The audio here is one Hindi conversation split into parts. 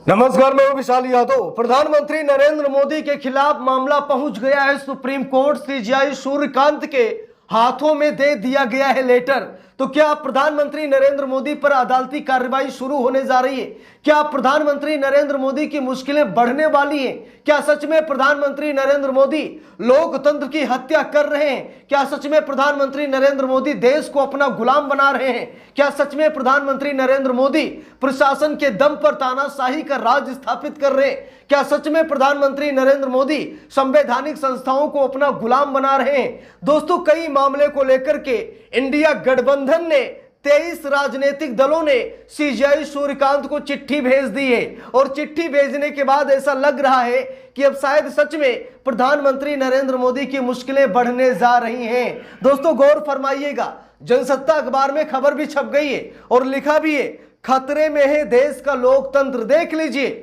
नमस्कार, मैं हूं विशाल यादव। प्रधानमंत्री नरेंद्र मोदी के खिलाफ मामला पहुंच गया है सुप्रीम कोर्ट। सीजेआई सूर्यकांत के हाथों में दे दिया गया है लेटर। तो क्या प्रधानमंत्री नरेंद्र मोदी पर अदालती कार्रवाई शुरू होने जा रही है? क्या प्रधानमंत्री नरेंद्र मोदी की मुश्किलें बढ़ने वाली हैं? क्या सच में प्रधानमंत्री नरेंद्र मोदी लोकतंत्र की हत्या कर रहे हैं? क्या सच में प्रधानमंत्री नरेंद्र मोदी देश को अपना गुलाम बना रहे हैं? क्या सच में प्रधानमंत्री नरेंद्र मोदी प्रशासन के दम पर तानाशाही का राज स्थापित कर रहे हैं? क्या सच में प्रधानमंत्री नरेंद्र मोदी संवैधानिक संस्थाओं को अपना गुलाम बना रहे हैं? दोस्तों, कई मामले को लेकर के इंडिया गठबंधन ने 23 राजनीतिक दलों ने सीजेआई सूर्यकांत को चिट्ठी भेज दी है। और चिट्ठी भेजने के बाद ऐसा लग रहा है कि अब शायद सच में प्रधानमंत्री नरेंद्र मोदी की मुश्किलें बढ़ने जा रही हैं। दोस्तों, गौर फरमाइएगा, जनसत्ता अखबार में खबर भी छप गई है और लिखा भी है, खतरे में है देश का लोकतंत्र। देख लीजिए,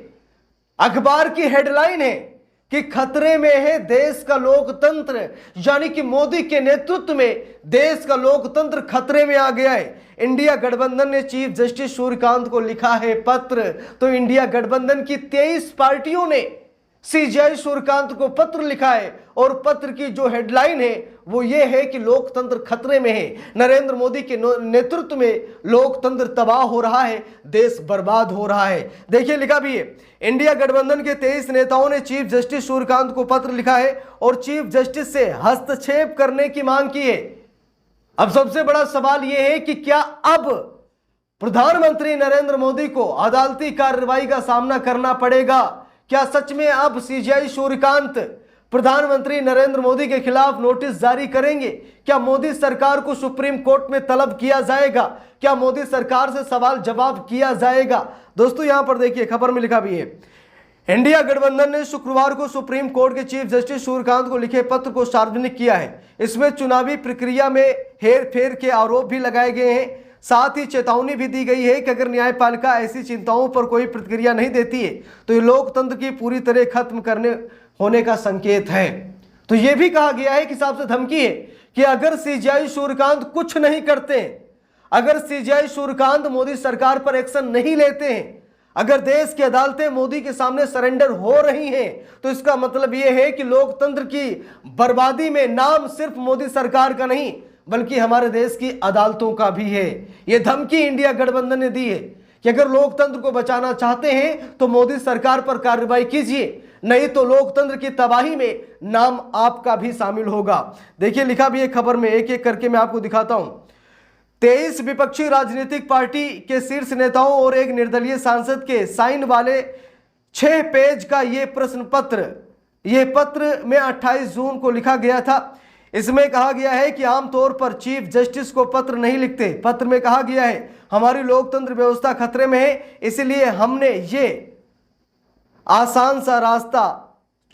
अखबार की हेडलाइन है कि खतरे में है देश का लोकतंत्र, यानी कि मोदी के नेतृत्व में देश का लोकतंत्र खतरे में आ गया है। इंडिया गठबंधन ने चीफ जस्टिस सूर्यकांत को लिखा है पत्र। तो इंडिया गठबंधन की 23 पार्टियों ने सीजेआई सूर्यकांत को पत्र लिखा है और पत्र की जो हेडलाइन है वो ये है कि लोकतंत्र खतरे में है। नरेंद्र मोदी के नेतृत्व में लोकतंत्र तबाह हो रहा है, देश बर्बाद हो रहा है। देखिए, लिखा भी है, इंडिया गठबंधन के 23 नेताओं ने चीफ जस्टिस सूर्यकांत को पत्र लिखा है और चीफ जस्टिस से हस्तक्षेप करने की मांग की है। अब सबसे बड़ा सवाल यह है कि क्या अब प्रधानमंत्री नरेंद्र मोदी को अदालती कार्रवाई का सामना करना पड़ेगा? क्या सच में अब सीजेआई सूर्यकांत प्रधानमंत्री नरेंद्र मोदी के खिलाफ नोटिस जारी करेंगे? क्या मोदी सरकार को सुप्रीम कोर्ट में तलब किया जाएगा? क्या मोदी सरकार से सवाल जवाब किया जाएगा? दोस्तों, यहां पर देखिए, खबर में लिखा भी है, इंडिया गठबंधन ने शुक्रवार को सुप्रीम कोर्ट के चीफ जस्टिस सूर्यकांत को लिखे पत्र को सार्वजनिक किया है। इसमें चुनावी प्रक्रिया में हेरफेर के आरोप भी लगाए गए हैं। साथ ही चेतावनी भी दी गई है कि अगर न्यायपालिका ऐसी चिंताओं पर कोई प्रतिक्रिया नहीं देती है तो ये लोकतंत्र की पूरी तरह खत्म करने होने का संकेत है। तो यह भी कहा गया है कि साहब से धमकी है कि अगर सीजेआई सूर्यकांत कुछ नहीं करते हैं, अगर सीजेआई सूर्यकांत मोदी सरकार पर एक्शन नहीं लेते हैं, अगर देश की अदालतें मोदी के सामने सरेंडर हो रही हैं, तो इसका मतलब यह है कि लोकतंत्र की बर्बादी में नाम सिर्फ मोदी सरकार का नहीं बल्कि हमारे देश की अदालतों का भी है। यह धमकी इंडिया गठबंधन ने दी है कि अगर लोकतंत्र को बचाना चाहते हैं तो मोदी सरकार पर कार्रवाई कीजिए, नहीं तो लोकतंत्र की तबाही में नाम आपका भी शामिल होगा। देखिए, लिखा भी है खबर में, एक एक करके मैं आपको दिखाता हूं। 23 विपक्षी राजनीतिक पार्टी के शीर्ष नेताओं और एक निर्दलीय सांसद के साइन वाले 6 पेज का यह प्रश्न पत्र, यह पत्र में 28 जून को लिखा गया था। इसमें कहा गया है कि आमतौर पर चीफ जस्टिस को पत्र नहीं लिखते। पत्र में कहा गया है, हमारी लोकतंत्र व्यवस्था खतरे में है, इसलिए हमने ये आसान सा रास्ता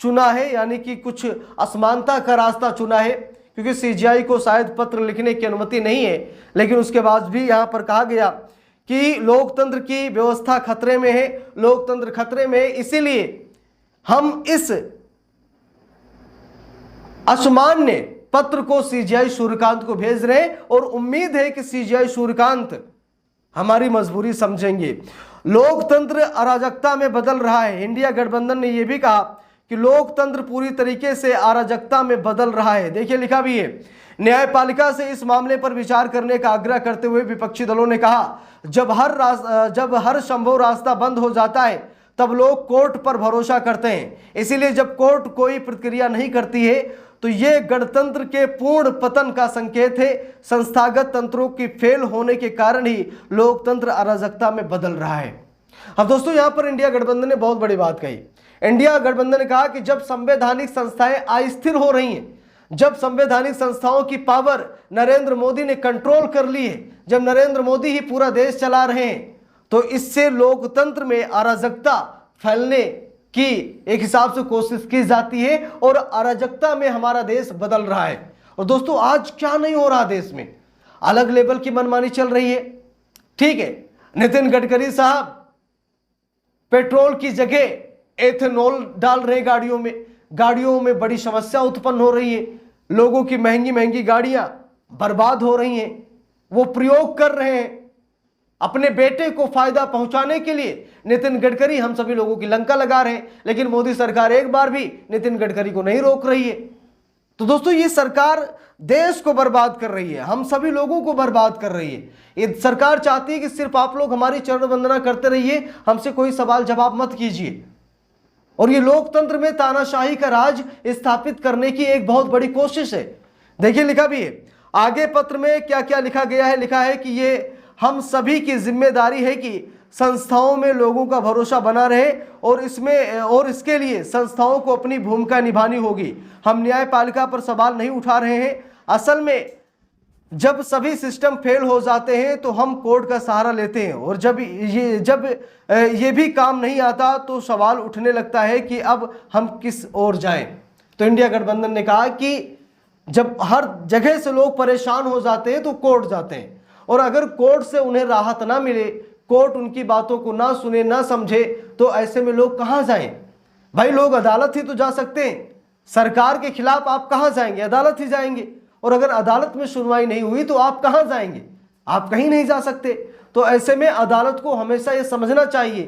चुना है, यानी कि कुछ असमानता का रास्ता चुना है, क्योंकि सीजेआई को शायद पत्र लिखने की अनुमति नहीं है। लेकिन उसके बाद भी यहां पर कहा गया कि लोकतंत्र की व्यवस्था खतरे में है, लोकतंत्र खतरे में है, इसीलिए हम इस असामान्य पत्र को सीजेआई सूर्यकांत को भेज रहे हैं और उम्मीद है कि सीजेआई सूर्यकांत हमारी मजबूरी समझेंगे। लोकतंत्र अराजकता में बदल रहा है। इंडिया गठबंधन ने यह भी कहा कि लोकतंत्र पूरी तरीके से अराजकता में बदल रहा है। देखिए, लिखा भी है, न्यायपालिका से इस मामले पर विचार करने का आग्रह करते हुए विपक्षी दलों ने कहा, जब हर संभव रास्ता बंद हो जाता है तब लोग कोर्ट पर भरोसा करते हैं। इसीलिए जब कोर्ट कोई प्रतिक्रिया नहीं करती है तो यह गणतंत्र के पूर्ण पतन का संकेत है। संस्थागत तंत्रों की फेल होने के कारण ही लोकतंत्र अराजकता में बदल रहा है। अब दोस्तों, यहां पर इंडिया गठबंधन ने बहुत बड़ी बात कही। इंडिया गठबंधन ने कहा कि जब संवैधानिक संस्थाएं अस्थिर हो रही हैं, जब संवैधानिक संस्थाओं की पावर नरेंद्र मोदी ने कंट्रोल कर ली है, जब नरेंद्र मोदी ही पूरा देश चला रहे हैं, तो इससे लोकतंत्र में अराजकता फैलने की एक हिसाब से कोशिश की जाती है और अराजकता में हमारा देश बदल रहा है। और दोस्तों, आज क्या नहीं हो रहा देश में, अलग लेवल की मनमानी चल रही है। ठीक है, नितिन गडकरी साहब पेट्रोल की जगह एथेनॉल डाल रहे गाड़ियों में बड़ी समस्या उत्पन्न हो रही है। लोगों की महंगी महंगी गाड़ियां बर्बाद हो रही हैं, वो प्रयोग कर रहे हैं। अपने बेटे को फायदा पहुंचाने के लिए नितिन गडकरी हम सभी लोगों की लंका लगा रहे हैं, लेकिन मोदी सरकार एक बार भी नितिन गडकरी को नहीं रोक रही है। तो दोस्तों ये सरकार देश को बर्बाद कर रही है, हम सभी लोगों को बर्बाद कर रही है। ये सरकार चाहती है कि सिर्फ आप लोग हमारी चरण वंदना करते रहिए, हमसे कोई सवाल जवाब मत कीजिए। और ये लोकतंत्र में तानाशाही का राज स्थापित करने की एक बहुत बड़ी कोशिश है। देखिए लिखा भी है आगे पत्र में क्या क्या लिखा गया है। लिखा है कि ये हम सभी की जिम्मेदारी है कि संस्थाओं में लोगों का भरोसा बना रहे और इसके लिए संस्थाओं को अपनी भूमिका निभानी होगी। हम न्यायपालिका पर सवाल नहीं उठा रहे हैं। असल में जब सभी सिस्टम फेल हो जाते हैं तो हम कोर्ट का सहारा लेते हैं, और जब ये भी काम नहीं आता तो सवाल उठने लगता है कि अब हम किस ओर जाएं। तो इंडिया गठबंधन ने कहा कि जब हर जगह से लोग परेशान हो जाते हैं तो कोर्ट जाते हैं, और अगर कोर्ट से उन्हें राहत ना मिले, कोर्ट उनकी बातों को ना सुने ना समझे, तो ऐसे में लोग कहां जाएं? भाई लोग अदालत ही तो जा सकते हैं। सरकार के खिलाफ आप कहां जाएंगे? अदालत ही जाएंगे। और अगर अदालत में सुनवाई नहीं हुई तो आप कहां जाएंगे? आप कहीं नहीं जा सकते। तो ऐसे में अदालत को हमेशा ये समझना चाहिए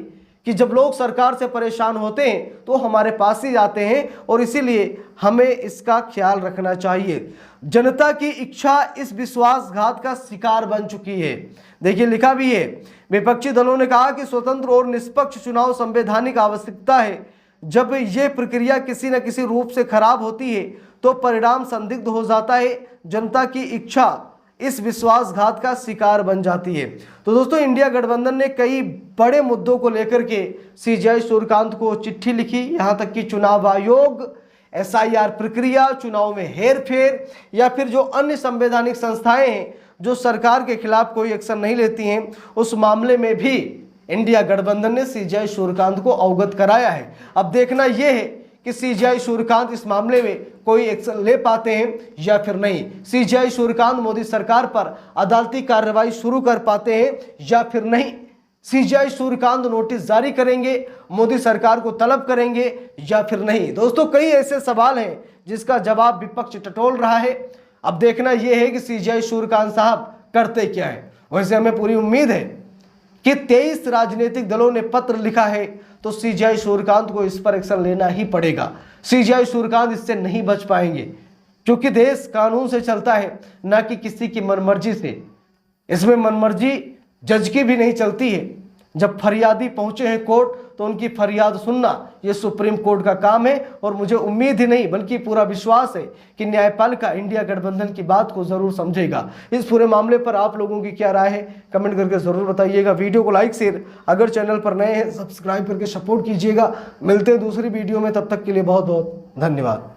कि जब लोग सरकार से परेशान होते हैं तो हमारे पास ही आते हैं, और इसीलिए हमें इसका ख्याल रखना चाहिए। जनता की इच्छा इस विश्वासघात का शिकार बन चुकी है। देखिए लिखा भी है विपक्षी दलों ने कहा कि स्वतंत्र और निष्पक्ष चुनाव संवैधानिक आवश्यकता है। जब ये प्रक्रिया किसी न किसी रूप से खराब होती है तो परिणाम संदिग्ध हो जाता है। जनता की इच्छा इस विश्वासघात का शिकार बन जाती है। तो दोस्तों इंडिया गठबंधन ने कई बड़े मुद्दों को लेकर के सीजेआई सूर्यकांत को चिट्ठी लिखी। यहां तक कि चुनाव आयोग, एसआईआर प्रक्रिया, चुनाव में हेरफेर, या फिर जो अन्य संवैधानिक संस्थाएं हैं जो सरकार के खिलाफ कोई एक्शन नहीं लेती हैं, उस मामले में भी इंडिया गठबंधन ने सीजेआई सूर्यकांत को अवगत कराया है। अब देखना यह है कि सीजेआई सूर्यकांत इस मामले में कोई एक्शन ले पाते हैं या फिर नहीं। सीजेआई सूर्यकांत मोदी सरकार पर अदालती कार्रवाई शुरू कर पाते हैं या फिर नहीं। सीजेआई सूर्यकांत नोटिस जारी करेंगे, मोदी सरकार को तलब करेंगे या फिर नहीं। दोस्तों कई ऐसे सवाल हैं जिसका जवाब विपक्ष टटोल रहा है। अब देखना यह है कि सीजेआई सूर्यकांत साहब करते क्या है। वैसे हमें पूरी उम्मीद है कि 23 राजनीतिक दलों ने पत्र लिखा है, तो सीजेआई सूर्यकांत को इस पर एक्शन लेना ही पड़ेगा। सीजेआई सूर्यकांत इससे नहीं बच पाएंगे, क्योंकि देश कानून से चलता है, ना कि किसी की मनमर्जी से। इसमें मनमर्जी जज की भी नहीं चलती है। जब फरियादी पहुंचे हैं कोर्ट तो उनकी फरियाद सुनना ये सुप्रीम कोर्ट का काम है। और मुझे उम्मीद ही नहीं बल्कि पूरा विश्वास है कि न्यायपालिका इंडिया गठबंधन की बात को जरूर समझेगा। इस पूरे मामले पर आप लोगों की क्या राय है कमेंट करके जरूर बताइएगा। वीडियो को लाइक शेयर, अगर चैनल पर नए हैं सब्सक्राइब करके सपोर्ट कीजिएगा। मिलते हैं दूसरी वीडियो में, तब तक के लिए बहुत बहुत धन्यवाद।